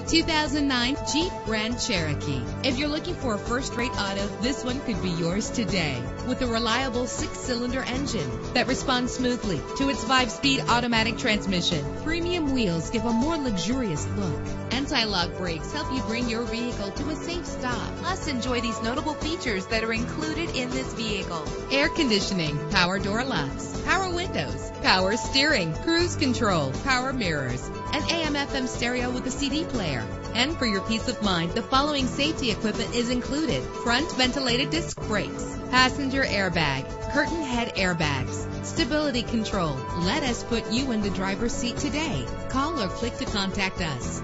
2009 Jeep Grand Cherokee. If you're looking for a first-rate auto, this one could be yours today. With a reliable 6-cylinder engine that responds smoothly to its 5-speed automatic transmission. Premium wheels give a more luxurious look. Anti-lock brakes help you bring your vehicle to a safe stop. Plus, enjoy these notable features that are included in this vehicle: air conditioning, power door locks, power windows, power steering, cruise control, power mirrors, an AM/FM stereo with a CD player. And for your peace of mind, the following safety equipment is included: front ventilated disc brakes, passenger airbag, curtain head airbags, stability control. Let us put you in the driver's seat today. Call or click to contact us.